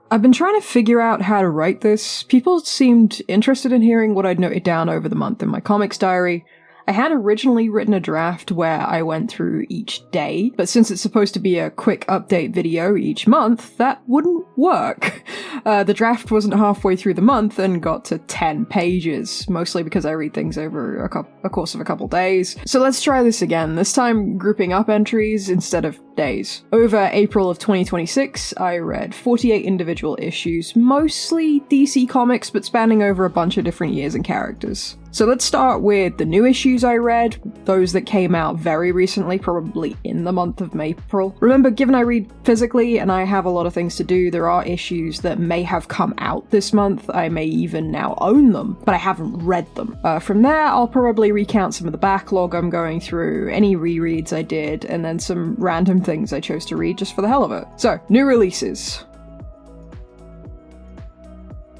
I've been trying to figure out how to write this. People seemed interested in hearing what I'd noted down over the month in my comics diary. I had originally written a draft where I went through each day, but since it's supposed to be a quick update video each month, that wouldn't work. The draft wasn't halfway through the month and got to 10 pages, mostly because I read things over a course of a couple days. So let's try this again, this time grouping up entries instead of days. Over April of 2026, I read 48 individual issues, mostly DC Comics, but spanning over a bunch of different years and characters. So let's start with the new issues I read, those that came out very recently, probably in the month of April. Remember, given I read physically and I have a lot of things to do, there are issues that may have come out this month. I may even now own them, but I haven't read them. From there, I'll probably recount some of the backlog I'm going through, any rereads I did, and then some random things I chose to read just for the hell of it. So, new releases.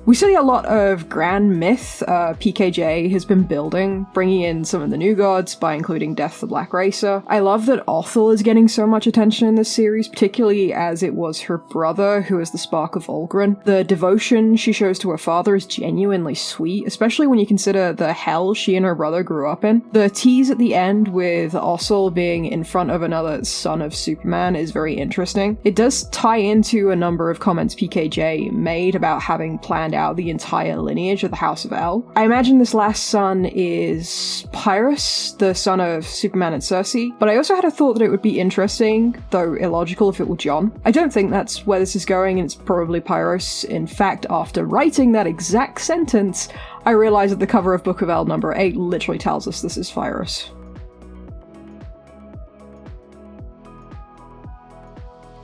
We see a lot of grand myth PKJ has been building, bringing in some of the new gods by including Death the Black Racer. I love that Othel is getting so much attention in this series, particularly as it was her brother who is the spark of Volgren. The devotion she shows to her father is genuinely sweet, especially when you consider the hell she and her brother grew up in. The tease at the end with Othel being in front of another son of Superman is very interesting. It does tie into a number of comments PKJ made about having planned out the entire lineage of the House of El. I imagine this last son is Pyrrhus, the son of Superman and Circe, but I also had a thought that it would be interesting, though illogical, if it were John. I don't think that's where this is going, and it's probably Pyrrhus. In fact, after writing that exact sentence, I realized that the cover of Book of El number 8 literally tells us this is Pyrrhus.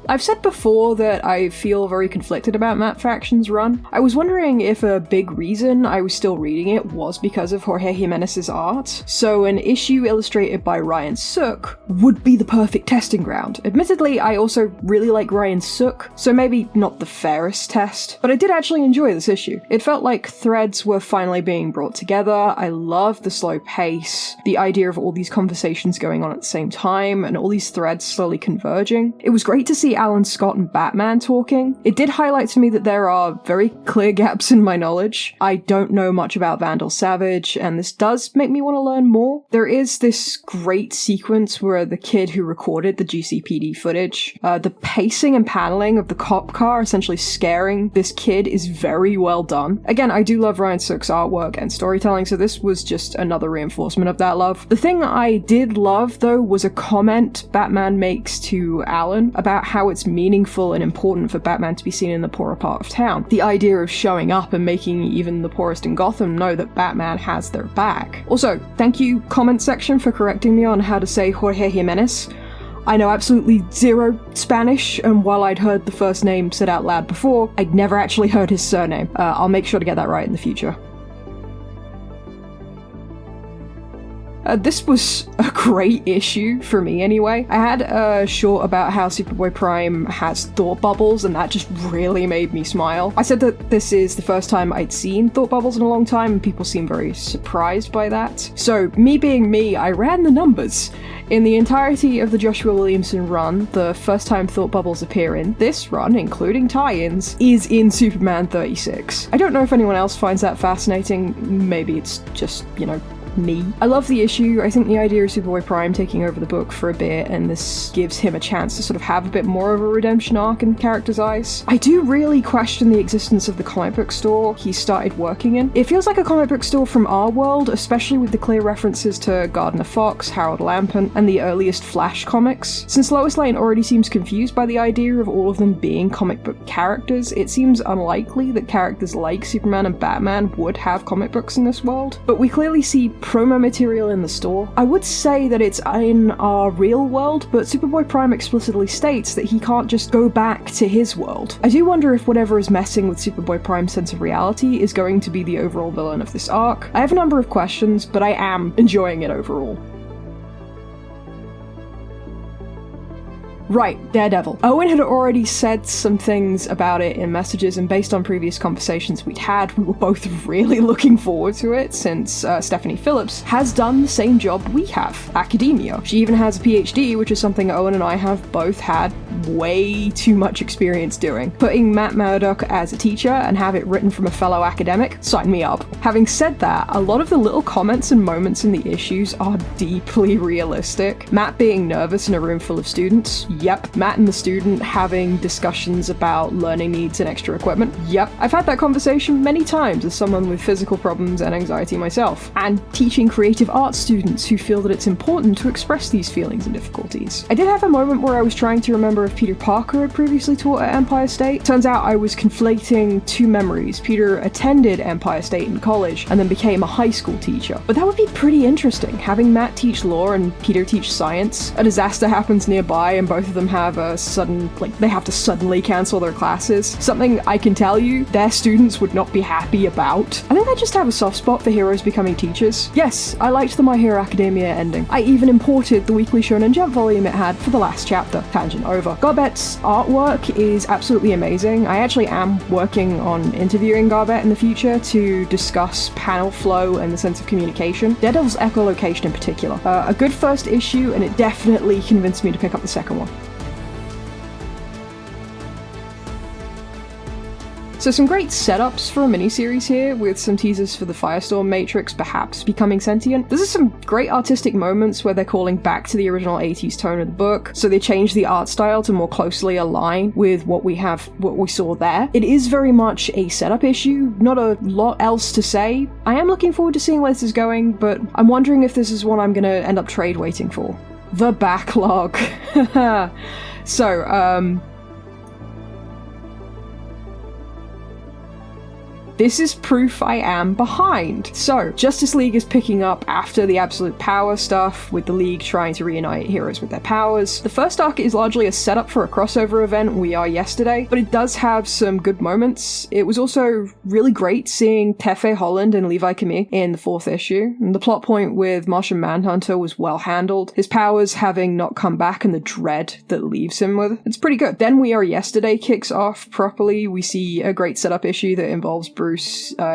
I've said before that I feel very conflicted about Matt Fraction's run. I was wondering if a big reason I was still reading it was because of Jorge Jimenez's art, so an issue illustrated by Ryan Sook would be the perfect testing ground. Admittedly, I also really like Ryan Sook, so maybe not the fairest test, but I did actually enjoy this issue. It felt like threads were finally being brought together. I loved the slow pace, the idea of all these conversations going on at the same time, and all these threads slowly converging. It was great to see Alan Scott and Batman talking. It did highlight to me that there are very clear gaps in my knowledge. I don't know much about Vandal Savage, and this does make me want to learn more. There is this great sequence where the kid who recorded the GCPD footage, the pacing and paneling of the cop car essentially scaring this kid is very well done. Again, I do love Ryan Sook's artwork and storytelling, so this was just another reinforcement of that love. The thing I did love, though, was a comment Batman makes to Alan about how it's meaningful and important for Batman to be seen in the poorer part of town. The idea of showing up and making even the poorest in Gotham know that Batman has their back. Also, thank you, comment section, for correcting me on how to say Jorge Jimenez. I know absolutely zero Spanish, and while I'd heard the first name said out loud before, I'd never actually heard his surname. I'll make sure to get that right in the future. This was a great issue, for me anyway. I had a short about how Superboy Prime has thought bubbles, and that just really made me smile. I said that this is the first time I'd seen thought bubbles in a long time, and people seem very surprised by that. So, me being me, I ran the numbers. In the entirety of the Joshua Williamson run, the first time thought bubbles appear in this run, including tie-ins, is in Superman 36. I don't know if anyone else finds that fascinating. Maybe it's just, me. I love the issue. I think the idea of Superboy Prime taking over the book for a bit, and this gives him a chance to sort of have a bit more of a redemption arc in the character's eyes. I do really question the existence of the comic book store he started working in. It feels like a comic book store from our world, especially with the clear references to Gardner Fox, Harold Lampoon, and the earliest Flash comics. Since Lois Lane already seems confused by the idea of all of them being comic book characters, it seems unlikely that characters like Superman and Batman would have comic books in this world. But we clearly see promo material in the store. I would say that it's in our real world, but Superboy Prime explicitly states that he can't just go back to his world. I do wonder if whatever is messing with Superboy Prime's sense of reality is going to be the overall villain of this arc. I have a number of questions, but I am enjoying it overall. Right, Daredevil. Owen had already said some things about it in messages, and based on previous conversations we'd had, we were both really looking forward to it, since Stephanie Phillips has done the same job we have, academia. She even has a PhD, which is something Owen and I have both had way too much experience doing. Putting Matt Murdock as a teacher and have it written from a fellow academic, sign me up. Having said that, a lot of the little comments and moments in the issues are deeply realistic. Matt being nervous in a room full of students, yep. Matt and the student having discussions about learning needs and extra equipment, yep. I've had that conversation many times as someone with physical problems and anxiety myself, and teaching creative arts students who feel that it's important to express these feelings and difficulties. I did have a moment where I was trying to remember if Peter Parker had previously taught at Empire State. Turns out I was conflating two memories. Peter attended Empire State in college and then became a high school teacher. But that would be pretty interesting, having Matt teach law and Peter teach science. A disaster happens nearby and both of them have a sudden, they have to suddenly cancel their classes. Something I can tell you their students would not be happy about. I think I just have a soft spot for heroes becoming teachers. Yes, I liked the My Hero Academia ending. I even imported the Weekly Shonen Jump volume it had for the last chapter. Tangent over. Garbet's artwork is absolutely amazing. I actually am working on interviewing Garbett in the future to discuss panel flow and the sense of communication. Daredevil's echolocation in particular. A good first issue, and it definitely convinced me to pick up the second one. So some great setups for a miniseries here, with some teasers for the Firestorm Matrix perhaps becoming sentient. There's some great artistic moments where they're calling back to the original 80s tone of the book, so they change the art style to more closely align with what we saw there. It is very much a setup issue, not a lot else to say. I am looking forward to seeing where this is going, but I'm wondering if this is one I'm gonna end up trade waiting for. The backlog. So, this is proof I am behind. So, Justice League is picking up after the Absolute Power stuff, with the League trying to reunite heroes with their powers. The first arc is largely a setup for a crossover event, We Are Yesterday, but it does have some good moments. It was also really great seeing Tefe Holland and Levi Kami in the fourth issue, and the plot point with Martian Manhunter was well handled, his powers having not come back and the dread that leaves him with. It's pretty good. Then We Are Yesterday kicks off properly. We see a great setup issue that involves Bruce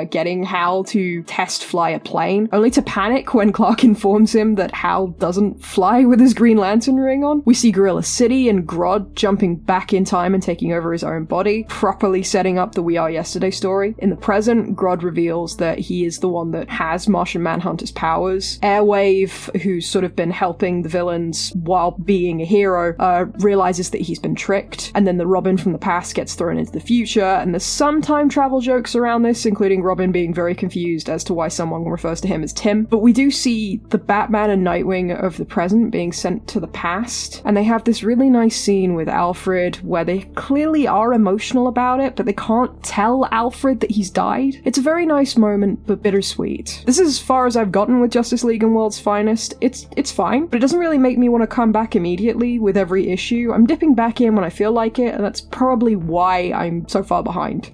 getting Hal to test fly a plane, only to panic when Clark informs him that Hal doesn't fly with his Green Lantern ring on. We see Gorilla City and Grodd jumping back in time and taking over his own body, properly setting up the We Are Yesterday story. In the present, Grodd reveals that he is the one that has Martian Manhunter's powers. Airwave, who's sort of been helping the villains while being a hero, realizes that he's been tricked, and then the Robin from the past gets thrown into the future, and there's some time travel jokes around this, including Robin being very confused as to why someone refers to him as Tim. But we do see the Batman and Nightwing of the present being sent to the past, and they have this really nice scene with Alfred where they clearly are emotional about it, but they can't tell Alfred that he's died. It's a very nice moment, but bittersweet. This is as far as I've gotten with Justice League and World's Finest. It's fine, but it doesn't really make me want to come back immediately with every issue. I'm dipping back in when I feel like it, and that's probably why I'm so far behind.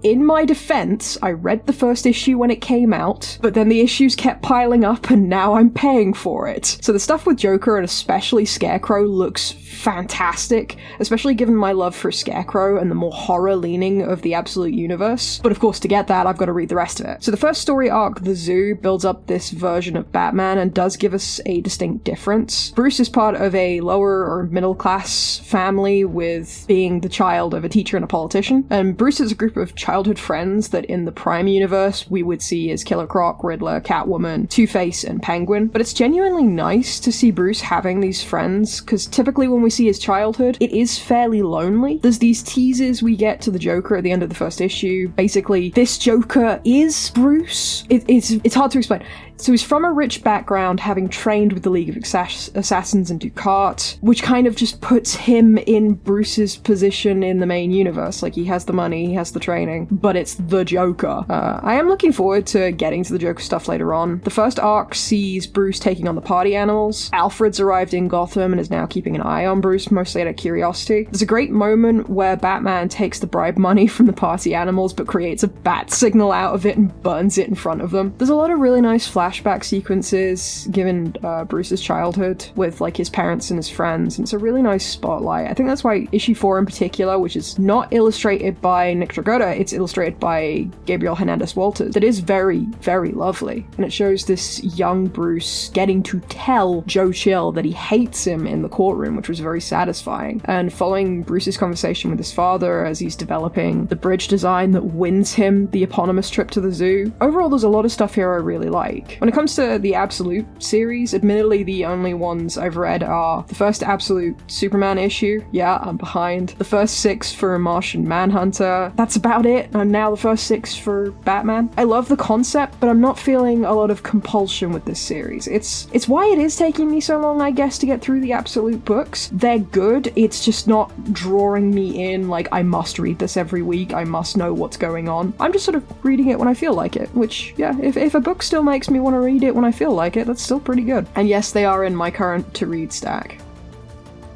In my defense, I read the first issue when it came out, but then the issues kept piling up and now I'm paying for it. So the stuff with Joker and especially Scarecrow looks fantastic, especially given my love for Scarecrow and the more horror leaning of the Absolute Universe. But of course, to get that, I've got to read the rest of it. So the first story arc, The Zoo, builds up this version of Batman and does give us a distinct difference. Bruce is part of a lower or middle class family, with being the child of a teacher and a politician, and Bruce has a group of childhood friends that in the Prime universe we would see as Killer Croc, Riddler, Catwoman, Two-Face, and Penguin. But it's genuinely nice to see Bruce having these friends, because typically when we see his childhood, it is fairly lonely. There's these teases we get to the Joker at the end of the first issue. Basically, this Joker is Bruce. It's hard to explain. So he's from a rich background, having trained with the League of Assassins and Ducat, which kind of just puts him in Bruce's position in the main universe. Like, he has the money, he has the training, but it's the Joker. I am looking forward to getting to the Joker stuff later on. The first arc sees Bruce taking on the party animals. Alfred's arrived in Gotham and is now keeping an eye on Bruce, mostly out of curiosity. There's a great moment where Batman takes the bribe money from the party animals, but creates a bat signal out of it and burns it in front of them. There's a lot of really nice flashbacks flashback sequences given Bruce's childhood with like his parents and his friends, and it's a really nice spotlight. I think that's why issue 4 in particular, which is not illustrated by Nick Dragotta, it's illustrated by Gabriel Hernandez Walters, that is very, very lovely. And it shows this young Bruce getting to tell Joe Chill that he hates him in the courtroom, which was very satisfying. And following Bruce's conversation with his father as he's developing the bridge design that wins him the eponymous trip to the zoo. Overall, there's a lot of stuff here I really like. When it comes to the Absolute series, admittedly the only ones I've read are the first Absolute Superman issue. Yeah, I'm behind. The first 6 for Martian Manhunter. That's about it. And now the first 6 for Batman. I love the concept, but I'm not feeling a lot of compulsion with this series. It's why it is taking me so long, I guess, to get through the Absolute books. They're good, it's just not drawing me in like I must read this every week, I must know what's going on. I'm just sort of reading it when I feel like it, which, yeah, if a book still makes me want to read it when I feel like it, that's still pretty good. And yes, they are in my current to-read stack.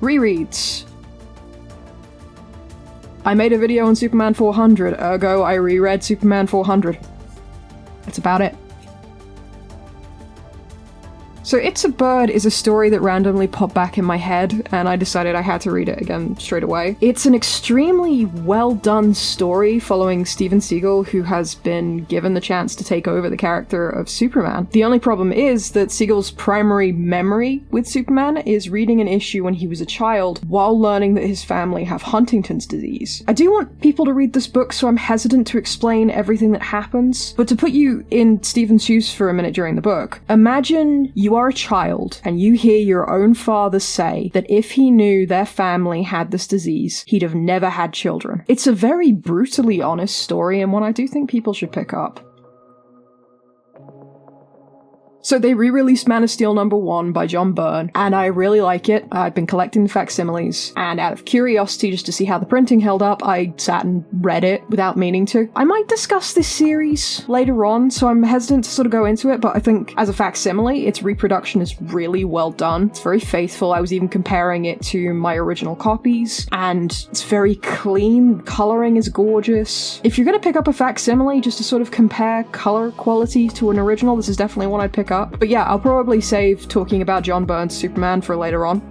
Rereads. I made a video on Superman 400, ergo I reread Superman 400. That's about it. So It's a Bird is a story that randomly popped back in my head, and I decided I had to read it again straight away. It's an extremely well-done story following Steven Seagal, who has been given the chance to take over the character of Superman. The only problem is that Seagal's primary memory with Superman is reading an issue when he was a child while learning that his family have Huntington's disease. I do want people to read this book, so I'm hesitant to explain everything that happens, but to put you in Steven's shoes for a minute during the book, imagine you are a child and you hear your own father say that if he knew their family had this disease, he'd have never had children. It's a very brutally honest story and one I do think people should pick up. So they re-released Man of Steel #1 by John Byrne, and I really like it. I've been collecting the facsimiles, and out of curiosity just to see how the printing held up, I sat and read it without meaning to. I might discuss this series later on, so I'm hesitant to sort of go into it, but I think as a facsimile, its reproduction is really well done. It's very faithful. I was even comparing it to my original copies, and it's very clean. Coloring is gorgeous. If you're going to pick up a facsimile just to sort of compare color quality to an original, this is definitely one I'd pick up. But yeah, I'll probably save talking about John Byrne's Superman for later on.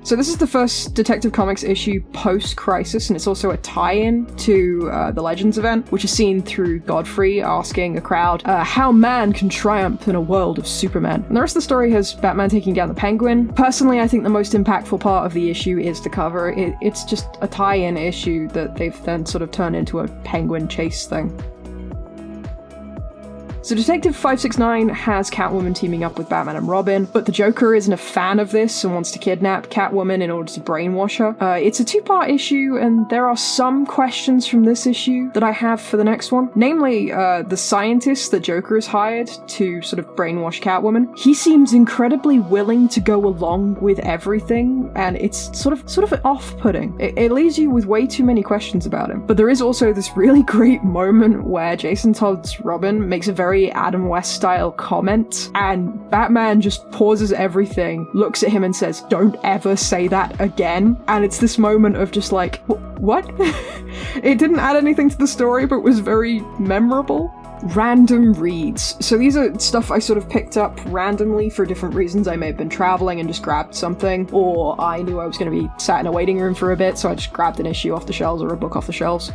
So this is the first Detective Comics issue post-Crisis, and it's also a tie-in to the Legends event, which is seen through Godfrey asking a crowd how man can triumph in a world of Superman. And the rest of the story has Batman taking down the Penguin. Personally, I think the most impactful part of the issue is the cover. It's just a tie-in issue that they've then sort of turned into a Penguin chase thing. So Detective 569 has Catwoman teaming up with Batman and Robin, but the Joker isn't a fan of this and wants to kidnap Catwoman in order to brainwash her. It's a 2-part issue, and there are some questions from this issue that I have for the next one. Namely, the scientist that Joker has hired to sort of brainwash Catwoman. He seems incredibly willing to go along with everything, and it's sort of off-putting. It leaves you with way too many questions about him. But there is also this really great moment where Jason Todd's Robin makes a very Adam West style comment, and Batman just pauses everything, looks at him and says, "Don't ever say that again." And it's this moment of just like, what? It didn't add anything to the story, but was very memorable. Random reads. So these are stuff I sort of picked up randomly for different reasons. I may have been traveling and just grabbed something, or I knew I was going to be sat in a waiting room for a bit, so I just grabbed an issue off the shelves or a book off the shelves.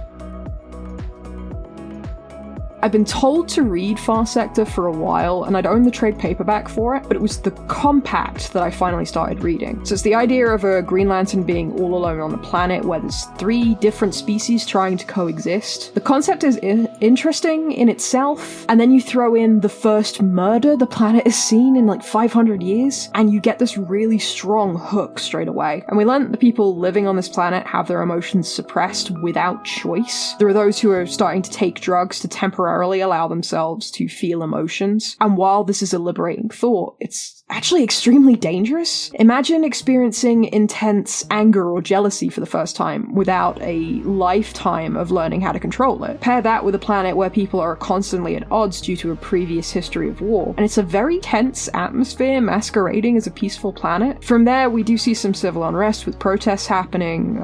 I've been told to read Far Sector for a while, and I'd owned the trade paperback for it, but it was the compact that I finally started reading. So it's the idea of a Green Lantern being all alone on a planet where there's 3 different species trying to coexist. The concept is interesting in itself, and then you throw in the first murder the planet has seen in like 500 years, and you get this really strong hook straight away. And we learn that the people living on this planet have their emotions suppressed without choice. There are those who are starting to take drugs to temporarily allow themselves to feel emotions. And while this is a liberating thought, it's actually extremely dangerous. Imagine experiencing intense anger or jealousy for the first time without a lifetime of learning how to control it. Pair that with a planet where people are constantly at odds due to a previous history of war, and it's a very tense atmosphere masquerading as a peaceful planet. From there, we do see some civil unrest with protests happening.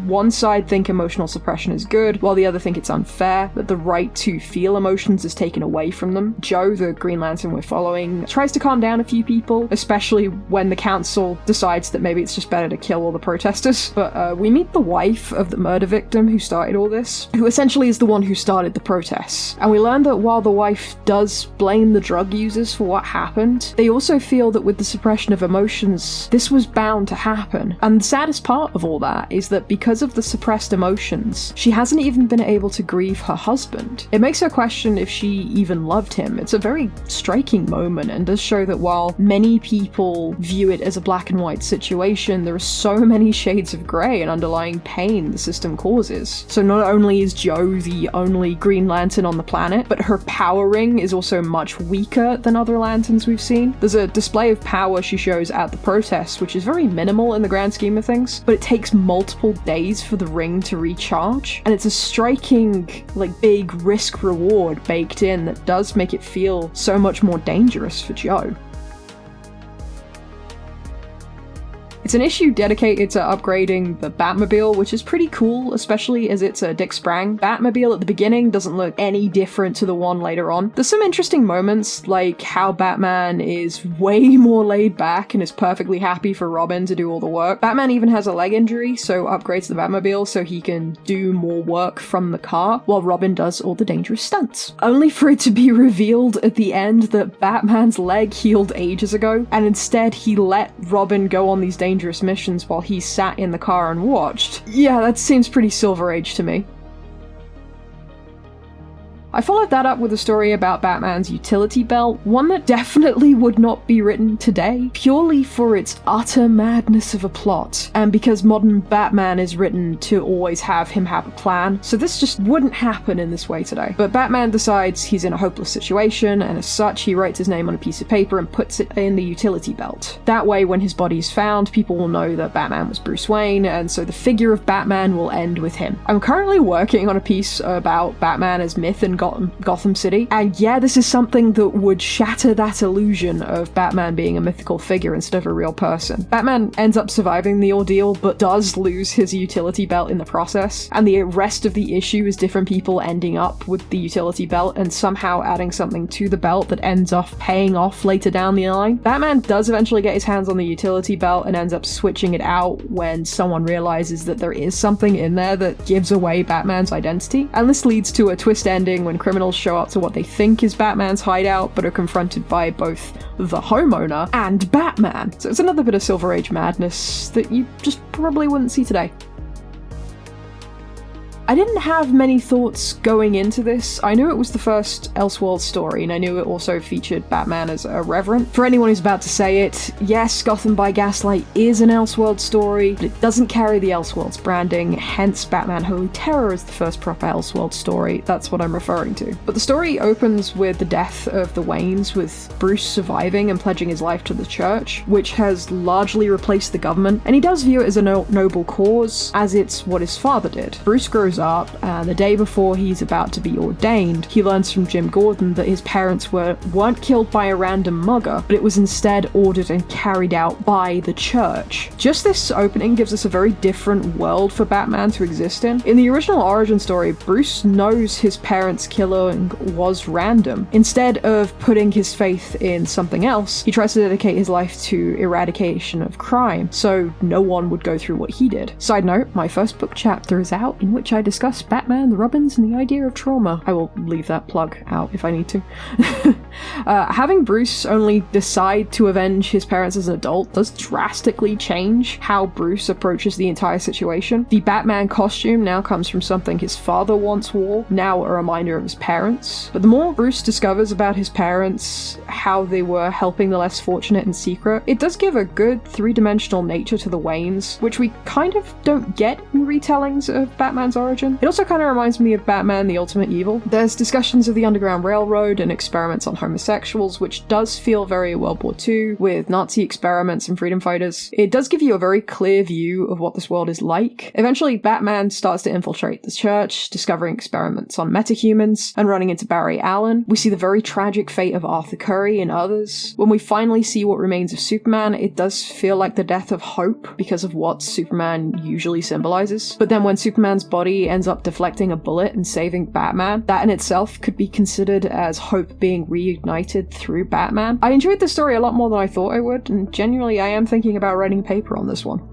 One side think emotional suppression is good, while the other think it's unfair, that the right to feel emotions is taken away from them. Joe, the Green Lantern we're following, tries to calm down a few people, especially when the council decides that maybe it's just better to kill all the protesters. But we meet the wife of the murder victim who started all this, who essentially is the one who started the protests. And we learn that while the wife does blame the drug users for what happened, they also feel that with the suppression of emotions, this was bound to happen. And the saddest part of all that is that because of the suppressed emotions, she hasn't even been able to grieve her husband. It makes her question if she even loved him. It's a very striking moment and does show that while many people view it as a black and white situation, there are so many shades of grey and underlying pain the system causes. So not only is Jo the only Green Lantern on the planet, but her power ring is also much weaker than other lanterns we've seen. There's a display of power she shows at the protests, which is very minimal in the grand scheme of things, but it takes multiple days for the ring to recharge, and it's a striking, big risk-reward baked in that does make it feel so much more dangerous for Jo. It's an issue dedicated to upgrading the Batmobile, which is pretty cool, especially as it's a Dick Sprang Batmobile at the beginning, doesn't look any different to the one later on. There's some interesting moments, like how Batman is way more laid back and is perfectly happy for Robin to do all the work. Batman even has a leg injury, so upgrades the Batmobile so he can do more work from the car, while Robin does all the dangerous stunts. Only for it to be revealed at the end that Batman's leg healed ages ago, and instead he let Robin go on these dangerous missions while he sat in the car and watched. Yeah, that seems pretty Silver Age to me. I followed that up with a story about Batman's utility belt, one that definitely would not be written today, purely for its utter madness of a plot, and because modern Batman is written to always have him have a plan, so this just wouldn't happen in this way today. But Batman decides he's in a hopeless situation, and as such he writes his name on a piece of paper and puts it in the utility belt. That way when his body is found, people will know that Batman was Bruce Wayne, and so the figure of Batman will end with him. I'm currently working on a piece about Batman as myth and Gotham City, and yeah, this is something that would shatter that illusion of Batman being a mythical figure instead of a real person. Batman ends up surviving the ordeal, but does lose his utility belt in the process, and the rest of the issue is different people ending up with the utility belt and somehow adding something to the belt that ends up paying off later down the line. Batman does eventually get his hands on the utility belt and ends up switching it out when someone realizes that there is something in there that gives away Batman's identity, and this leads to a twist ending when criminals show up to what they think is Batman's hideout, but are confronted by both the homeowner and Batman. So it's another bit of Silver Age madness that you just probably wouldn't see today. I didn't have many thoughts going into this. I knew it was the first Elseworlds story, and I knew it also featured Batman as a reverend. For anyone who's about to say it, yes, Gotham by Gaslight is an Elseworlds story, but it doesn't carry the Elseworlds branding, hence Batman Holy Terror is the first proper Elseworlds story. That's what I'm referring to. But the story opens with the death of the Waynes, with Bruce surviving and pledging his life to the church, which has largely replaced the government, and he does view it as a noble cause, as it's what his father did. Bruce grows up, and the day before he's about to be ordained, he learns from Jim Gordon that his parents weren't killed by a random mugger, but it was instead ordered and carried out by the church. Just this opening gives us a very different world for Batman to exist in. In the original origin story, Bruce knows his parents' killing was random. Instead of putting his faith in something else, he tries to dedicate his life to eradication of crime, so no one would go through what he did. Side note, my first book chapter is out, in which I discuss Batman, the Robins, and the idea of trauma. I will leave that plug out if I need to. Having Bruce only decide to avenge his parents as an adult does drastically change how Bruce approaches the entire situation. The Batman costume now comes from something his father once wore, now a reminder of his parents. But the more Bruce discovers about his parents, how they were helping the less fortunate in secret, it does give a good three-dimensional nature to the Waynes, which we kind of don't get in retellings of Batman's origin. It also kind of reminds me of Batman the Ultimate Evil. There's discussions of the Underground Railroad and experiments on homosexuals, which does feel very World War II, with Nazi experiments and freedom fighters. It does give you a very clear view of what this world is like. Eventually, Batman starts to infiltrate the church, discovering experiments on metahumans, and running into Barry Allen. We see the very tragic fate of Arthur Curry and others. When we finally see what remains of Superman, it does feel like the death of hope because of what Superman usually symbolizes. But then when Superman's body Neary ends up deflecting a bullet and saving Batman. That in itself could be considered as hope being reignited through Batman. I enjoyed the story a lot more than I thought I would, and genuinely I am thinking about writing a paper on this one.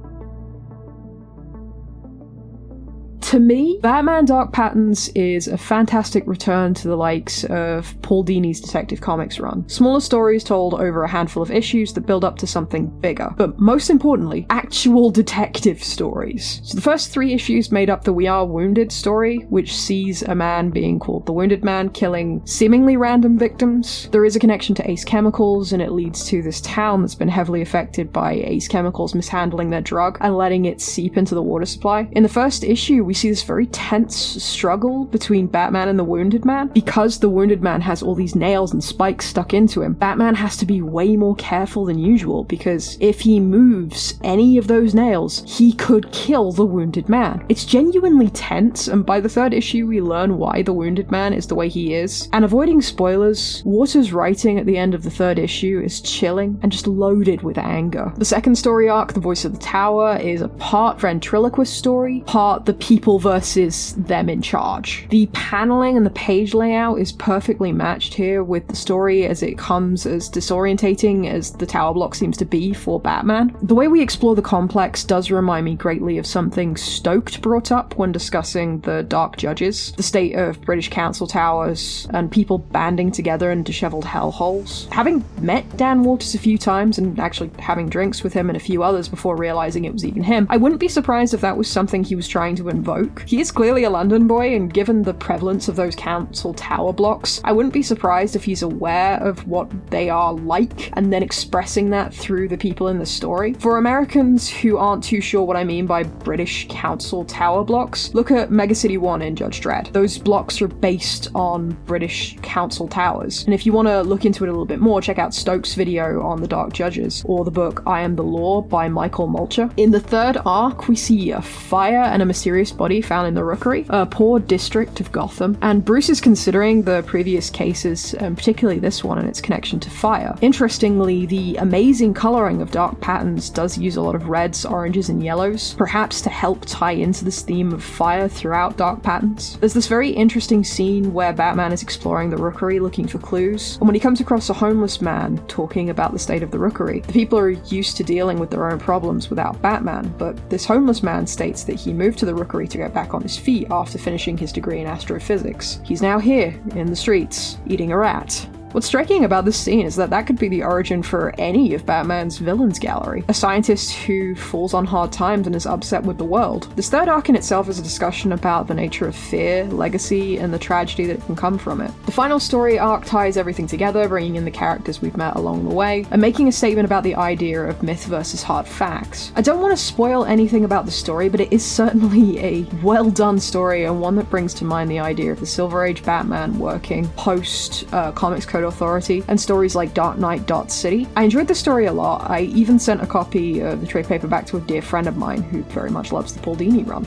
To me, Batman Dark Patterns is a fantastic return to the likes of Paul Dini's Detective Comics run. Smaller stories told over a handful of issues that build up to something bigger. But most importantly, actual detective stories. So the first 3 issues made up the We Are Wounded story, which sees a man being called the Wounded Man killing seemingly random victims. There is a connection to Ace Chemicals, and it leads to this town that's been heavily affected by Ace Chemicals mishandling their drug and letting it seep into the water supply. In the first issue, we see this very tense struggle between Batman and the Wounded Man. Because the Wounded Man has all these nails and spikes stuck into him, Batman has to be way more careful than usual, because if he moves any of those nails, he could kill the Wounded Man. It's genuinely tense, and by the 3rd issue we learn why the Wounded Man is the way he is. And avoiding spoilers, Water's writing at the end of the 3rd issue is chilling and just loaded with anger. The second story arc, The Voice of the Tower, is a part ventriloquist story, part the people versus them in charge. The paneling and the page layout is perfectly matched here with the story, as it comes as disorientating as the tower block seems to be for Batman. The way we explore the complex does remind me greatly of something Stoked brought up when discussing the Dark Judges, the state of British council towers, and people banding together in disheveled hellholes. Having met Dan Waters a few times and actually having drinks with him and a few others before realizing it was even him, I wouldn't be surprised if that was something he was trying to invoke. He is clearly a London boy, and given the prevalence of those council tower blocks, I wouldn't be surprised if he's aware of what they are like and then expressing that through the people in the story. For Americans who aren't too sure what I mean by British council tower blocks, look at Mega City 1 in Judge Dredd. Those blocks are based on British council towers, and if you want to look into it a little bit more, check out Stokes' video on the Dark Judges, or the book I Am the Law by Michael Mulcher. In the 3rd arc, we see a fire and a mysterious body found in the Rookery, a poor district of Gotham, and Bruce is considering the previous cases, and particularly this one and its connection to fire. Interestingly, the amazing colouring of Dark Patterns does use a lot of reds, oranges, and yellows, perhaps to help tie into this theme of fire throughout Dark Patterns. There's this very interesting scene where Batman is exploring the Rookery looking for clues, and when he comes across a homeless man talking about the state of the Rookery, the people are used to dealing with their own problems without Batman, but this homeless man states that he moved to the Rookery to get back on his feet after finishing his degree in astrophysics. He's now here, in the streets, eating a rat. What's striking about this scene is that that could be the origin for any of Batman's villains gallery. A scientist who falls on hard times and is upset with the world. This 3rd arc in itself is a discussion about the nature of fear, legacy, and the tragedy that can come from it. The final story arc ties everything together, bringing in the characters we've met along the way, and making a statement about the idea of myth versus hard facts. I don't want to spoil anything about the story, but it is certainly a well-done story, and one that brings to mind the idea of the Silver Age Batman working post Comics Code Authority, and stories like Dark Knight Dot City. I enjoyed the story a lot. I even sent a copy of the trade paperback to a dear friend of mine who very much loves the Paul Dini run.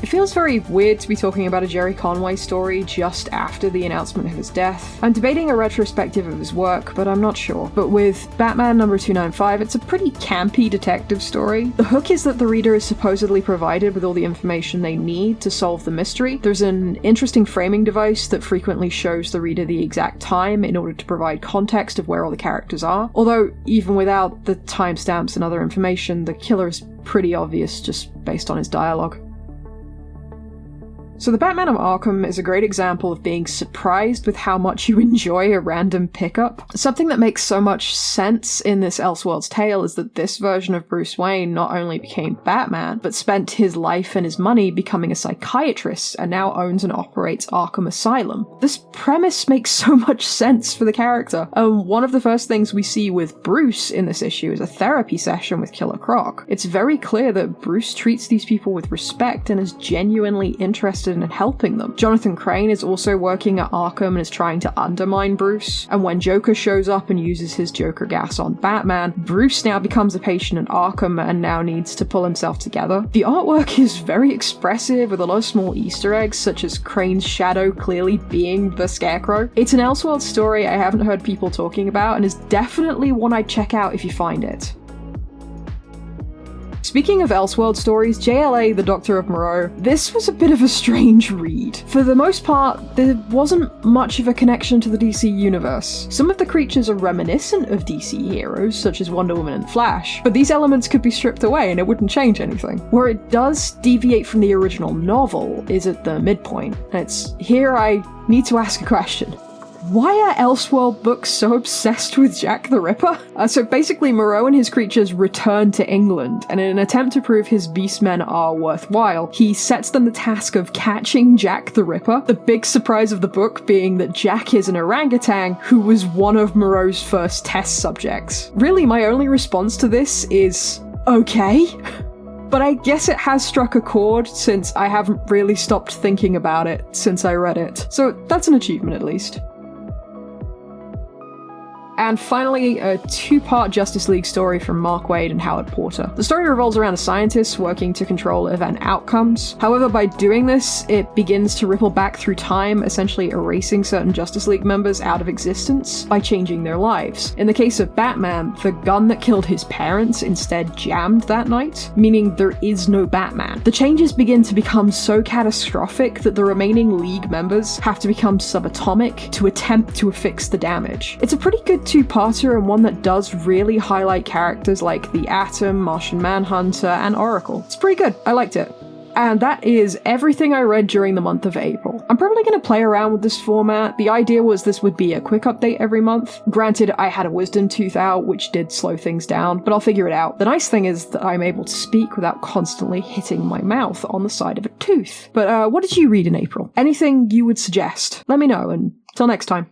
It feels very weird to be talking about a Jerry Conway story just after the announcement of his death. I'm debating a retrospective of his work, but I'm not sure. But with Batman number 295, it's a pretty campy detective story. The hook is that the reader is supposedly provided with all the information they need to solve the mystery. There's an interesting framing device that frequently shows the reader the exact time in order to provide context of where all the characters are. Although, even without the timestamps and other information, the killer is pretty obvious just based on his dialogue. So the Batman of Arkham is a great example of being surprised with how much you enjoy a random pickup. Something that makes so much sense in this Elseworlds tale is that this version of Bruce Wayne not only became Batman, but spent his life and his money becoming a psychiatrist and now owns and operates Arkham Asylum. This premise makes so much sense for the character. One of the first things we see with Bruce in this issue is a therapy session with Killer Croc. It's very clear that Bruce treats these people with respect and is genuinely interested in helping them. Jonathan Crane is also working at Arkham and is trying to undermine Bruce, and when Joker shows up and uses his Joker gas on Batman, Bruce now becomes a patient at Arkham and now needs to pull himself together. The artwork is very expressive with a lot of small Easter eggs, such as Crane's shadow clearly being the Scarecrow. It's an Elseworlds story I haven't heard people talking about, and is definitely one I'd check out if you find it. Speaking of Elseworlds stories, JLA, the Doctor of Moreau, this was a bit of a strange read. For the most part, there wasn't much of a connection to the DC universe. Some of the creatures are reminiscent of DC heroes, such as Wonder Woman and Flash, but these elements could be stripped away and it wouldn't change anything. Where it does deviate from the original novel is at the midpoint, and it's here I need to ask a question. Why are Elseworld books so obsessed with Jack the Ripper? So basically, Moreau and his creatures return to England, and in an attempt to prove his beastmen are worthwhile, he sets them the task of catching Jack the Ripper, the big surprise of the book being that Jack is an orangutan who was one of Moreau's first test subjects. Really, my only response to this is, okay? But I guess it has struck a chord since I haven't really stopped thinking about it since I read it. So that's an achievement at least. And finally, a two-part Justice League story from Mark Waid and Howard Porter. The story revolves around a scientist working to control event outcomes. However, by doing this, it begins to ripple back through time, essentially erasing certain Justice League members out of existence by changing their lives. In the case of Batman, the gun that killed his parents instead jammed that night, meaning there is no Batman. The changes begin to become so catastrophic that the remaining League members have to become subatomic to attempt to fix the damage. It's a pretty good two-parter and one that does really highlight characters like the Atom, Martian Manhunter, and Oracle. It's pretty good. I liked it. And that is everything I read during the month of April. I'm probably going to play around with this format. The idea was this would be a quick update every month. Granted, I had a wisdom tooth out, which did slow things down, but I'll figure it out. The nice thing is that I'm able to speak without constantly hitting my mouth on the side of a tooth. But what did you read in April? Anything you would suggest? Let me know, and till next time.